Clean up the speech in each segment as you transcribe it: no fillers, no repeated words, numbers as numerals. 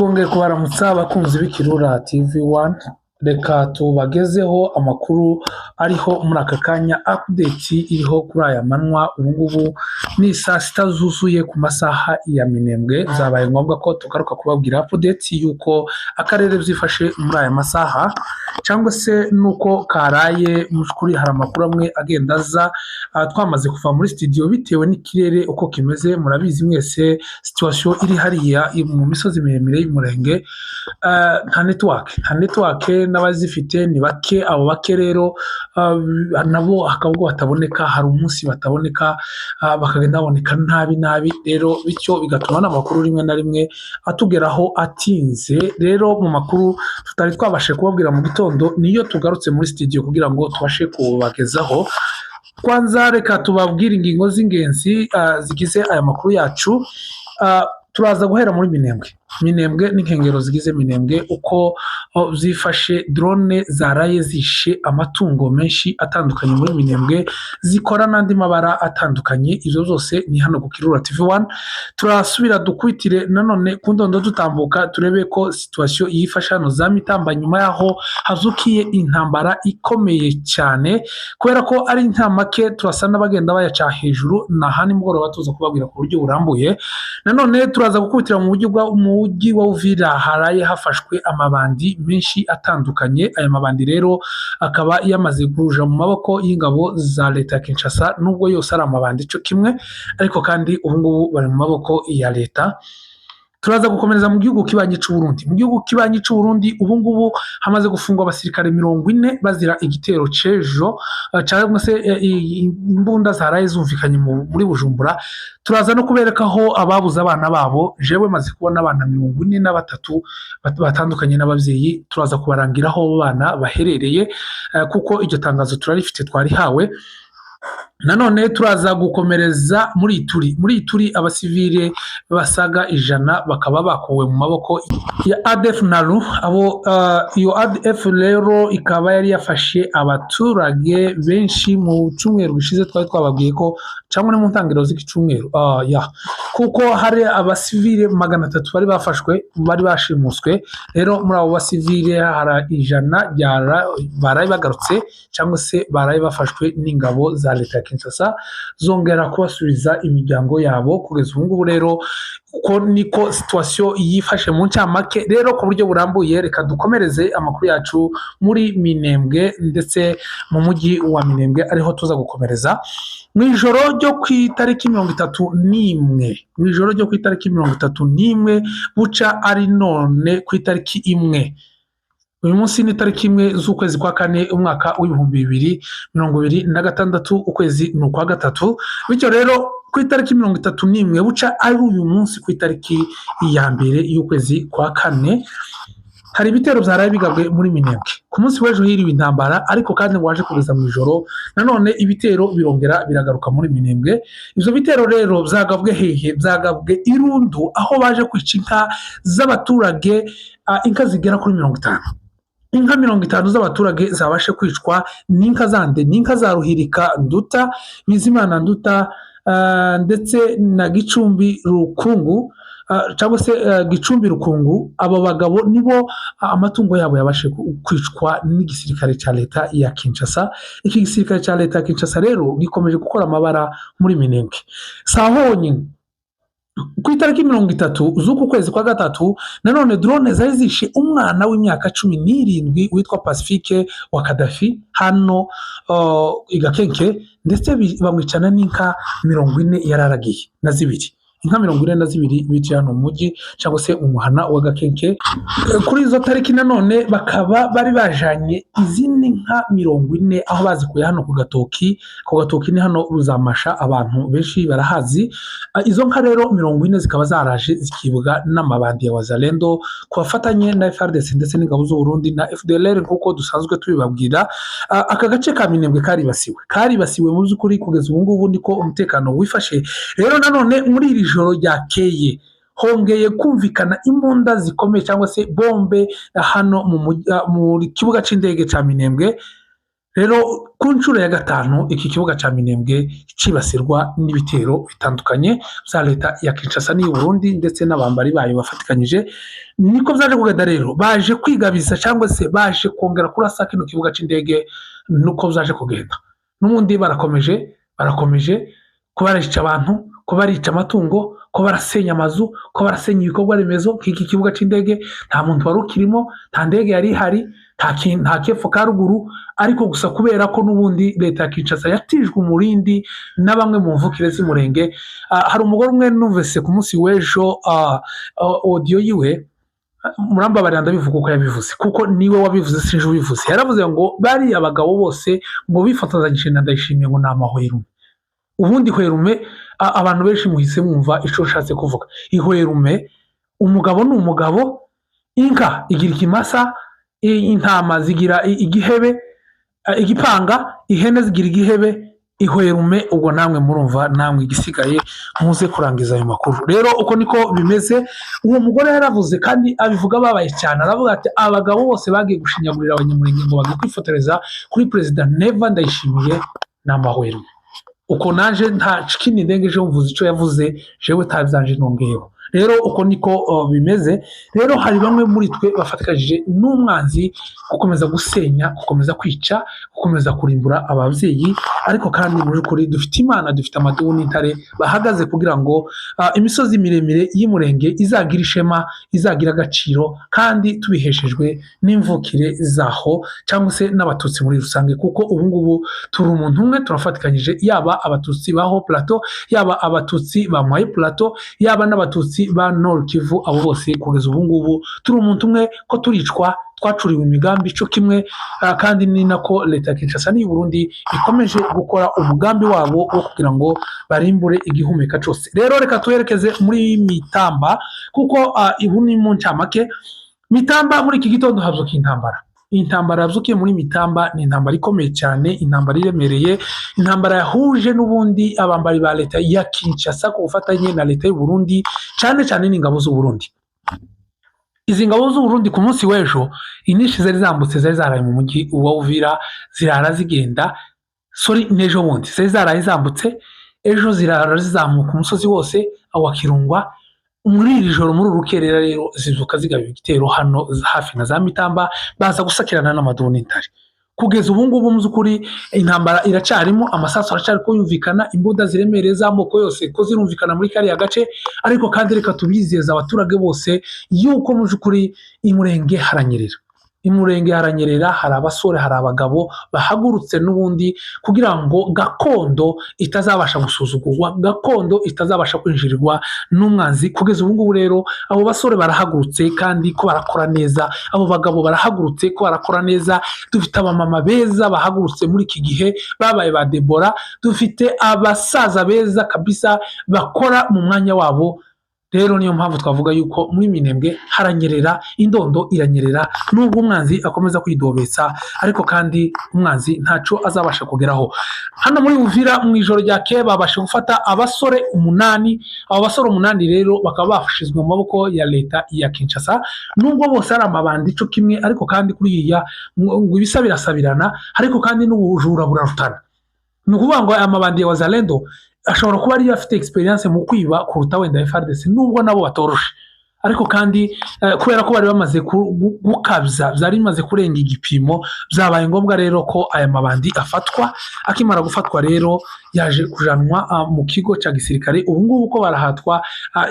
twongeye kubaramutsa abakunzi b'Ikirura TV1, reka tubagezeho amakuru ariho muri aka kanya, update iriho kuri aya manywa. Ubu ngubu ni saa sita zuzuye ku masaha ya Minembwe. Zabaye ngombwa ko tugaruka kubabwira update y'uko akarere byifashe muri aya masaha, cyangwa se nuko karaye kuri. Hari amakuru amwe agenda aza twamaze kuva muri studio bitewe n'ikirere uko kimeze. Murabizi mwese situation iri hariya mu misozi miremire y'umurenge, nta network n'abazifite ni bake. Abo bake rero nabo hakabwo bataboneka, hari umunsi bataboneka, bakagenda baboneka nabi rero, bityo bigatuma n'amakuru rimwe na rimwe atugeraho atinze. Rero mu makuru tutari twabashe kubabwira mu gitondo niyo tugarutse muri studio kugira ngo tubashe kubagezaho. Kwanza reka tubabwire ingingo z'ingenzi zigize aya makuru yacu. Turaza guhera muri Minembwe n'inkengero zigize Minembwe, uko zifashe. Drone zaraye zishe amatungo menshi atandukanye muri Minembwe, zikora n'andi mabara atandukanye. Izo zose ni hano ku Kirura TV1. Turasubira dukwitire nanone ku ndondo dutambuka, turebe ko situation yifashe hano za Mitamba nyuma yaho hazukiye intambara ikomeye cyane, kubera ko ari intamake. Turasa n'abagenda bayaca hejuru, na hani mugoroba tuza kubabwira ku buryo burambuye. Nanone turaza gukubitira mu mujyi wa Uvira, haraye hafashwe amabandi menshi atandukanye. Aya mabandi rero akaba yamaze kuja mu maboko y'ingabo za leta ya Kinshasa, nubwo yose ari amabandi cyo kimwe, ariko kandi ubu ngubu bari mu maboko ya leta. Turaza gukomereza mu gihugu kibanyi cy'u Burundi. Mu gihugu kibanyi cy'u Burundi ubu ngubu hamaze gufungwa abasirikare 40 bazira igitero cejo, cyangwa se imbunda zaraye zumvikanye muri Bujumbura. Turaza no kubereka aho ababuze abana babo. Jewe maze kubona abana 43 batandukanye n'abavyeyi. Turaza kubarangira aho abo bana baherereye, kuko iryo tangazo turarifite twarihawe. Nanone turaza gukomereza muri Ituri abasivile basaga 100 bakaba bakuwe mu maboko ya ADF NALU. Abo iyo ADF rero ikaba yari yafashe abaturage benshi mu cyumweru gishize. Twari twababwiye ko cyangwa mu ntangiriro z'iki cyumweru, kuko hari abasivile 300 bari bafashwe, bari bashimuswe. Rero muri abo basivile hari 100 baraye bagarutse, cyangwa se baraye bafashwe n'ingabo za leta ya Kinshasa, zongera kubasubiza imiryango yabo. Kugeza ubu ngubu rero uko niko situation yifashe mu ncamake. Rero ku buryo burambuye reka dukomereze amakuru yacu muri Minembwe, ndetse mu mujyi wa Minembwe ariho tuza gukomereza. Mu ijoro ryo ku itariki 31 buca ari none ku itariki 1. Uyu munsi ni tariki 1 z'ukwezi kwa 4 umwaka w'2026, ukwezi ni ukwa gatatu. Bityo rero ku itariki 31 buca ari uyu munsi ku itariki ya mbere y'ukwezi kwa 4, hari ibitero byaraye bigabwe muri Minembwe. Ku munsi w'ejo hiriwe intambara, ariko kandi waje kugeza mu ijoro nanone ibitero birongera biragaruka muri Minembwe. Ivyo bitero rero byagabwe hehe? Byagabwe Irundu, aho baje kwica inka z'abaturage, inka zigera kuri 50. Inka 50 z'abaturage zabashe kwicwa. N'inka zande, n'inka za Ruhirika Nduta, Bizimana Nduta, ndetse na Gicumbi Rukungu, cyangwa se Gicumbi Rukungu. Abo bagabo nibo amatungo yabo yabashe kwicwa n'igisirikare cya leta ya Kinshasa. Iki gisirikare cya leta ya Kinshasa rero gikomeje gukora amabara muri Minembwe. Sahonye ku itariki 30 z'uku kwezi kwa gatatu, nanone drone zari zishe umwana w'imyaka 17 witwa Pacifique wa Kadafi hano Igakenke, ndetse bamwicana n'inka 40 yararagiye na zibiri. Inka 42 bici hano mu mujyi, cyangwa se umuhana wa Gakenke. Kuri izo tariki nanone bakaba bari bajanye izindi nka 40 aho bazikuye hano ku Gatoki. Ku Gatoki ni hano Ruzamasha, abantu benshi barahazi. Izo nka rero 40 zikaba zaraje zikibwa n'amabandi ya Wazalendo kubafatanye na FARDC ndetse n'ingabo z'u Burundi na FDLR, nkuko dusanzwe tubibabwira. Aka gace ka Minembwe karibasiwe mu by'ukuri. Kugeza ubu ngubu niko umutekano wifashe. Rero nanone muri iri joro ryakeye hongeye kumvikana imbunda zikomeye, cyangwa se bombe hano mu kibuga c'indege ca Minembwe. rero ku nshuro ya gatanu iki kibuga cya Minembwe cyibasirwa n'ibitero bitandukanye bya leta ya Kinshasa n'iy'u Burundi ndetse n'abambari bayo bafatikanyije. Niko byaje kugenda rero, baje kwigabiza cyangwa se baje kongera kurasa kino kibuga cy'indege. Nuko byaje kugenda n'ubundi barakomeje ko barica abantu, ko barica amatungo, ko barasenya amazu, ko barasenya ibikorwa remezo nk'iki kibuga cy'indege. Nta muntu wari ukirimo, nta ndege yari ihari, nta kepfo ka ruguru, ariko gusa kubera ko n'ubundi leta ya Kinshasa yatijwe umurindi na bamwe mu mvukire z'umurenge. Hari umugore umwe numvise ku munsi w'ejo audio yiwe, murambabarira ndabivuga uko yabivuze kuko niwe wabivuze sinje ubivuze. Yaravuze ngo bari abagabo bose ngo bifotozanyije na Ndayishimiye ngo ni amahwerume. Ubundi hwerume abantu benshi muhise mwumva icyo ushatse kuvuga. Ihwerume, umugabo ni umugabo, inka igira ikimasa, intama zigira igihebe, igipanga, ihene zigira igihebe. Ihwerume ubwo namwe murumva, namwe igisigaye muze kurangiza ayo makuru. Rero uko niko bimeze. Uwo mugore yaravuze kandi abivuga babaye cyane, aravuga ati abagabo bose bagiye gushinyagurira abanyamurenge ngo bagiye kwifotoreza kuri Perezida Neva Ndayishimiye ni amahwerume. Uko naje nta kindi ndengeje mvuze icyo yavuze, jewe tabyanje nongeyeho. Rero uko niko bimeze. Rero hari bamwe muri twe bafatikanyije n'umwanzi gukomeza gusenya, gukomeza kwica, gukomeza kurimbura ababyeyi, ariko kandi muri kuri dufite Imana, dufite amadubu n'intare bahagaze kugira ngo imisozi miremire y'Umurenge izagira ishema, izagira agaciro, kandi tubiheshejwe n'imvukire zaho cyangwa se n'abatutsi muri rusange, kuko ubu ngubu turi umuntu umwe, turafatikanyije, yaba abatutsi ba Haut Plateau, yaba abatutsi ba Moyen Plateau, yaba n'abatutsi ba Nord Kivu. Abo bose kugeza ubu ngubu turi umuntu umwe, ko turicwa, twacuriwe imigambi cyo kimwe, kandi ni nako leta ya Kinshasa n'iy'u Burundi ikomeje gukora umugambi wabo wo kugira ngo barimbure igihumeka cyose. Rero reka tuherekeze muri Mitamba, kuko ibu ni mu ncamake. Mitamba muri iki gitondo havuka intambara. Intambara yavukiye muri Mitamba ni intambara ikomeye cyane, intambara iremereye, intambara yahuje n'ubundi abambari ba leta ya Kinshasa ku bufatanye na leta y'u Burundi, cyane cyane n'ingabo z'u Burundi. Izi ngabo z'u Burundi ku munsi w'ejo inyinshi zari zambutse, zari zaraye mu mujyi wa Uvira, zirara zigenda, n'ejo bundi zari zaraye zambutse, ejo zirara zizamuka umusozi wose wa Kirungwa. Muri iri joro, muri urukerera rero, zizuka zigaba igitero hano hafi na za Mitamba, baza gusakirana n'amadubu n'intare. Kugeza ubu ngubu mu by'ukuri intambara iracarimo, amasasu aracari ko yumvikana, imbunda ziremereye z'amoko yose ko zirumvikana muri kariya gace. Ariko kandi reka tubizeza abaturage bose yuko mu by'ukuri Umurenge haranyerera. Umurenge haranyerera, hari abasore, hari abagabo bahagurutse n'ubundi kugira ngo gakondo itazabasha gusuzugurwa, gakondo itazabasha kwinjirirwa n'umwanzi. Kugeza ubu ngubu rero abo basore barahagurutse kandi ko barakora neza, abo bagabo barahagurutse ko barakora neza. Dufite abamama beza bahagurutse muri iki gihe babaye ba Debora, dufite abasaza beza kabisa bakora mu mwanya wabo. Rero niyo mpamvu twavuga yuko muri Minembwe haranyerera, indondo iranyerera, nubwo umwanzi akomeza kwidobetsa, ariko kandi umwanzi ntaco azabasha kugeraho. Hano muri Uvira mu ijoro ryakeye babasha gufata abasore 8. Abo basore 8 rero bakaba bafashizwe mu maboko ya leta ya Kinshasa, nubwo bose ari amabandi cyo kimwe, ariko kandi kuri iya ngo ibisa birasabirana, ariko kandi n'ubujura burarutana. Ni ukuvuga ngo amabandi ya Wazalendo ashobora kuba ari afite experience mu kwiba kuruta wenda FARDC, nubwo nabo batoroshe, ariko kandi kubera ko bari bamaze gukabya, byari bimaze kurenga igipimo, byabaye ngombwa rero ko aya mabandi afatwa. Akimara gufatwa rero yaje kujanwa mu kigo cya gisirikare. Ubu ngubu ko barahatwa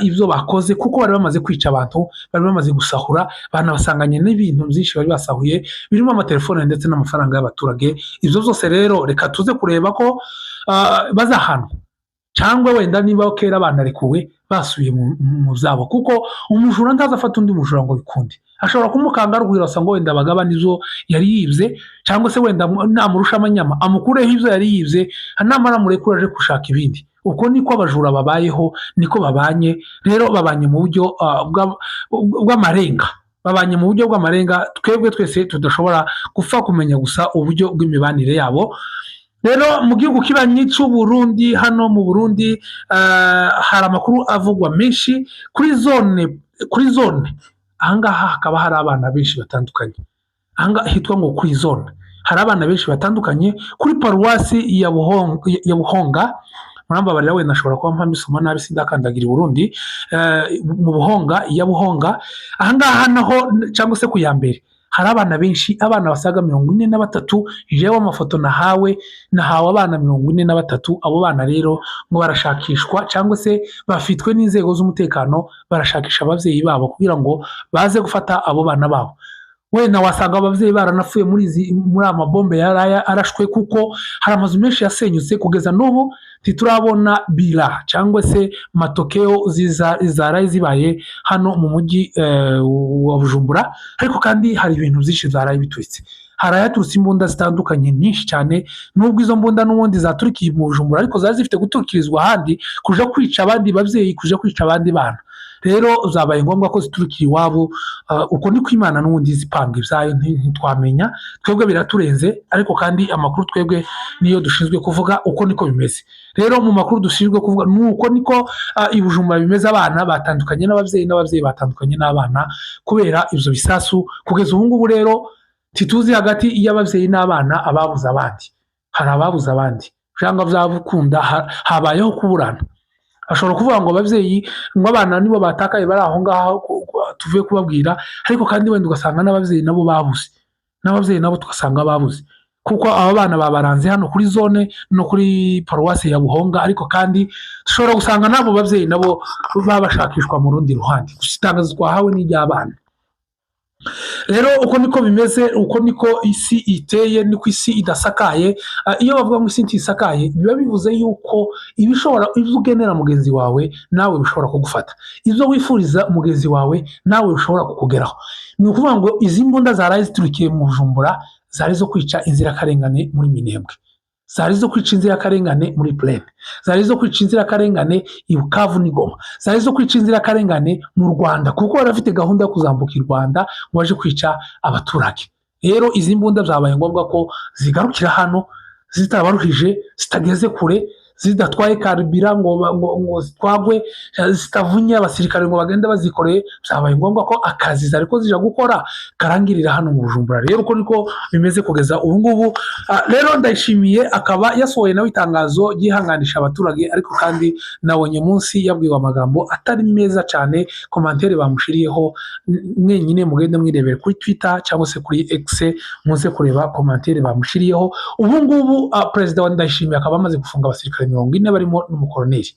ibyo bakoze, kuko bari bamaze kwica abantu, bari bamaze gusahura, banabasanganye n'ibintu byinshi bari basahuye, birimo amatelefone ndetse n'amafaranga y'abaturage. Ibyo byose rero reka tuze kureba ko bazahanwa, cyangwa wenda niba kera banarekuwe basuye mu zabo, kuko umujura ntazafata undi mujura ngo bikunde. Ashobora kumukanga arwirasa ngo wenda bagabane izo yari yibye, cyangwa se wenda namurusha amanyama amukureho ibyo yari yibye, namara murekura aje gushaka ibindi. Uko niko abajura babayeho, niko babanye. Rero babanye mu buryo bw'amarenga, babanye mu buryo bw'amarenga, twebwe twese tudashobora gupfa kumenya gusa uburyo bw'imibanire yabo. Rero mu gihugu kibanyi cy'u Burundi, hano mu Burundi hari amakuru avugwa menshi kuri zone. Ahangaha hakaba hari abana benshi batandukanye. Ahangaha hitwa ngo kuri zone hari abana benshi batandukanye kuri paruwasi ya Buhonga. Murambabarira wenda nashobora kuba mpamisoma nabi sindakandagira i Burundi, mu Buhonga ya Buhonga ahangaha naho cyangwa se ku ya mbere hari abana benshi, abana basaga 43. jewe amafoto nahawe abana 43. abo bana rero ngo barashakishwa cyangwa se bafitwe n'inzego z'umutekano, barashakisha ababyeyi babo kugira ngo baze gufata abo bana babo. wenda wasanga ababyeyi baranafuye muri amabombe arashwe, kuko hari amazu menshi yasenyutse kugeza n'ubu titurabona bila cyangwa se matokeo zaraye zibaye hano mu mujyi wa Bujumbura. ariko kandi hari ibintu byinshi zaraye bitwitse, harayaturutse imbunda zitandukanye nyinshi cyane, nubwo izo mbunda n'ubundi zaturikiye mu Bujumbura ariko zari zifite guturukirizwa ahandi, kuja kwica abandi babyeyi, kuja kwica abandi bana. rero zabaye ngombwa ko ziturukiye iwabo. uko niko Imana n'ubundi zipanga ibyayo, ntitwamenya, twebwe biraturenze, ariko kandi amakuru twebwe niyo dushinzwe kuvuga, uko niko bimeze. rero mu makuru dushinzwe kuvuga nuko niko i Bujumbura bimeze, abana batandukanye n'ababyeyi batandukanye n'abana kubera ibyo bisasu. kugeza ubu ngubu rero tituzi hagati y'ababyeyi n'abana ababuze abandi, hari ababuze abandi cyangwa byabukunda habayeho kuburana. ashobora kuvuga ngo ababyeyi ngo abana nibo batakaye bari aho ngaho tuvuye kubabwira, ariko kandi wenda ugasanga n'ababyeyi nabo babuze, n'ababyeyi nabo tugasanga babuze, kuko aba bana babaranze hano kuri zone no kuri paruwasi ya Buhonga. ariko kandi dushobora gusanga n'abo babyeyi nabo babashakishwa mu rundi ruhande. gusa itangazo twahawe n'iry'abana. rero uko niko bimeze, uko niko isi iteye, niko isi idasakaye. iyo bavuga ngo isi ntisakaye biba bivuze yuko ibyo ugenera mugenzi wawe nawe bishobora kugufata, ibyo wifuriza mugenzi wawe nawe bishobora kukugeraho. ni ukuvuga ngo izi mbunda zaraye ziturukiye mu Bujumbura zari zo kwica inzirakarengane muri Minembwe, zari zo kwica inzirakarengane muri Plaine, zari zo kwica inzirakarengane i Bukavu n'Igoma, zari zo kwica inzirakarengane mu Rwanda, kuko bari bafite gahunda yo kuzambuka i Rwanda ngo baje kwica abaturage. rero izi mbunda byabaye ngombwa ko zigarukira hano, zitabaruhije, zitageze kure, zidatwaye karibira ngo zitwagwe, zitavunye abasirikare ngo bagende bazikoreye. byabaye ngombwa ko akazi zari ko zija gukora karangirira hano mu Bujumbura. rero uko niko bimeze kugeza ubu ngubu. rero Ndayishimiye akaba yasohoye nawe itangazo ryihanganisha abaturage, ariko kandi nabonye munsi yabwiwe amagambo atari meza cyane. komantere bamushiriyeho mwenyine mugende mwirebere kuri Twitter cyangwa se kuri X, muze kureba komantere bamushiriyeho. ubu ngubu perezida wa Ndayishimiye akaba amaze gufunga abasirikare 40 barimo n'umukoloneli.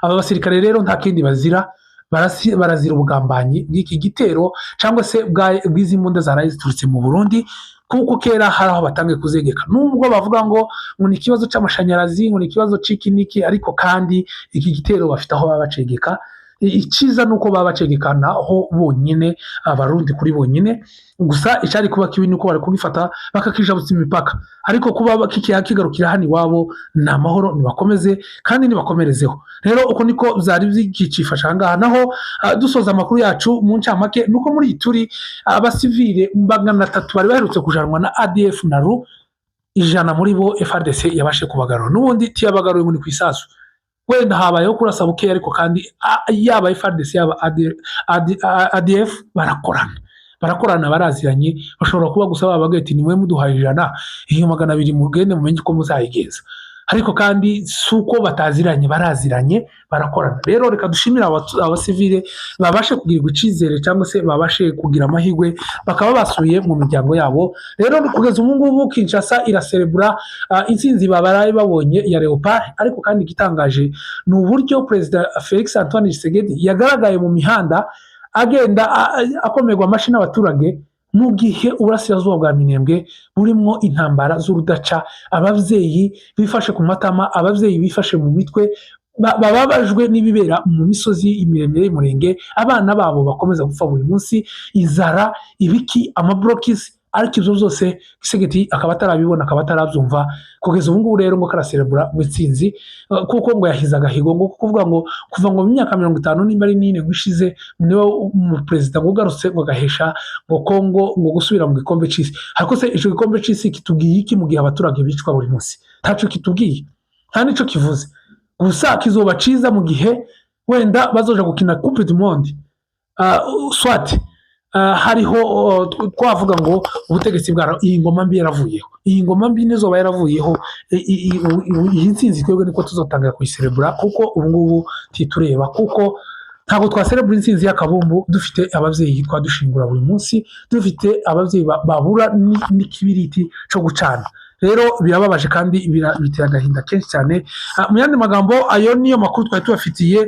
aba basirikare rero nta kindi bazira, barazira ubugambanyi bw'iki gitero cyangwa se bw'izi mbunda zaraye ziturutse mu Burundi, kuko kera hari aho batangiye kuzegeka, nubwo bavuga ngo ni ikibazo cy'amashanyarazi, ngo ni ikibazo cy'ikiniki, ariko kandi iki gitero bafite aho baba bacegeka. icyiza ni uko baba bacegekanaho bonyine, abarundi kuri bonyine. gusa icyari kuba kibi ni uko bari kubifata bakakijabutsa imipaka, ariko kuba kigarukira hano iwabo ni amahoro, nibakomeze kandi nibakomerezeho. rero uko niko byari byicifasha ahangaha. naho dusoza amakuru yacu mu ncamake nuko muri iyi turi abasivile 300 bari baherutse kujanwa na ADF na RU, 100 muri bo FARDC yabashe kubagarura, n'ubundi tiyabagaruye ngo ni ku isasu. wenda habayeho kurasa buke, ariko kandi yaba FARDC yaba ADF barakorana baraziranye. bashobora kuba gusa bababwiye ati nimwe muduhaye 100, iyo 200 mugende mumenye uko muzayigeza, ariko kandi suko bataziranye, baraziranye, barakorana. rero reka dushimira abasivile babashe kugirirwa icyizere cyangwa se babashe kugira amahirwe bakaba basuye mu miryango yabo. rero kugeza ubu ngubu Kinshasa iraserebura intsinzi babaraye babonye ya Leopard, ariko kandi igitangaje ni uburyo Perezida Felix Antoine Tshisekedi yagaragaye mu mihanda agenda akomerwa amashyi n'abaturage, mu gihe uburasirazuba bwa Minembwe burimo intambara z'urudaca. ababyeyi bifashe ku matama, ababyeyi bifashe mu mitwe, bababajwe n'ibibera mu misozi imiremire y'umurenge. abana babo bakomeza gupfa buri munsi, inzara, ibiki, amabrokisi, ariko ibyo byose Tshisekedi akaba atarabibona, akaba atarabyumva. kugeza ubu ngubu rero ngo karaserebura mu itsinzi, kuko ngo yahize agahigo, ngo kuvuga ngo kuva ngo mu myaka 50 nimba ari 4 gushize niwe umuperezida ngo ugarutse ngo agahesha ngo Kongo ngo gusubira mu gikombe cy'isi. ariko se icyo gikombe cy'isi kitubwiye iki mu gihe abaturage bicwa buri munsi? ntacyo kitubwiye, nta nicyo kivuze. gusa kizoba ciza mu gihe wenda bazoja gukina Coupe du Monde, swat hariho twavuga ngo ubutegetsi bwa iyi ngoma mbi yaravuyeho. iyi ngoma mbi nizoba yaravuyeho iyi ntsinzi twebwe niko tuzotangira kuyiserebura kuko ubu ngubu titureba kuko ntabwo twaserebura intsinzi y'akabumbu dufite ababyeyi twadushingura buri munsi, dufite ababyeyi babura n'ikibiriti cyo gucana. rero birababaje kandi bitera agahinda kenshi cyane. Mu yandi magambo ayo niyo makuru twari tubafitiye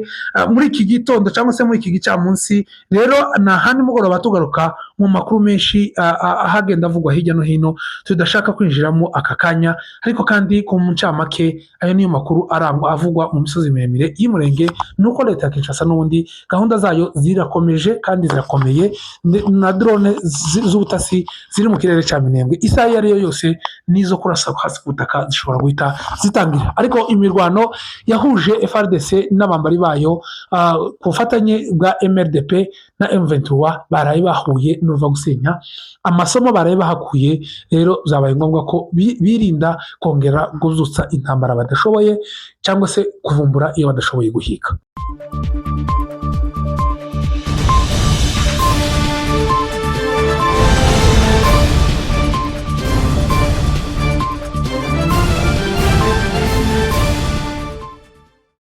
muri iki gitondo cyangwa se muri iki gicamunsi. Rero na handi mugoroba tugaruka mu makuru menshi ahagenda avugwa hirya no hino tudashaka kwinjiramo aka kanya, ariko kandi ku ncamake ayo niyo makuru arangwa avugwa mu misozi miremire y'Umurenge. nuko leta ya Kinshasa n'ubundi gahunda zayo zirakomeje kandi zirakomeye, na drone z'ubutasi ziri mu kirere cya Minembwe isaha iyo ariyo yose nizo kurasa hasi ku butaka zishobora guhita zitangira. Ariko imirwano yahuje FARDC n'abambari bayo ku bufatanye bwa MRDP na M23 baraye bahuye n'uva gusenya, amasomo baraye bahakuye. Rero byabaye ngombwa ko birinda kongera guzutsa intambara badashoboye cyangwa se kuvumbura iyo badashoboye guhiga.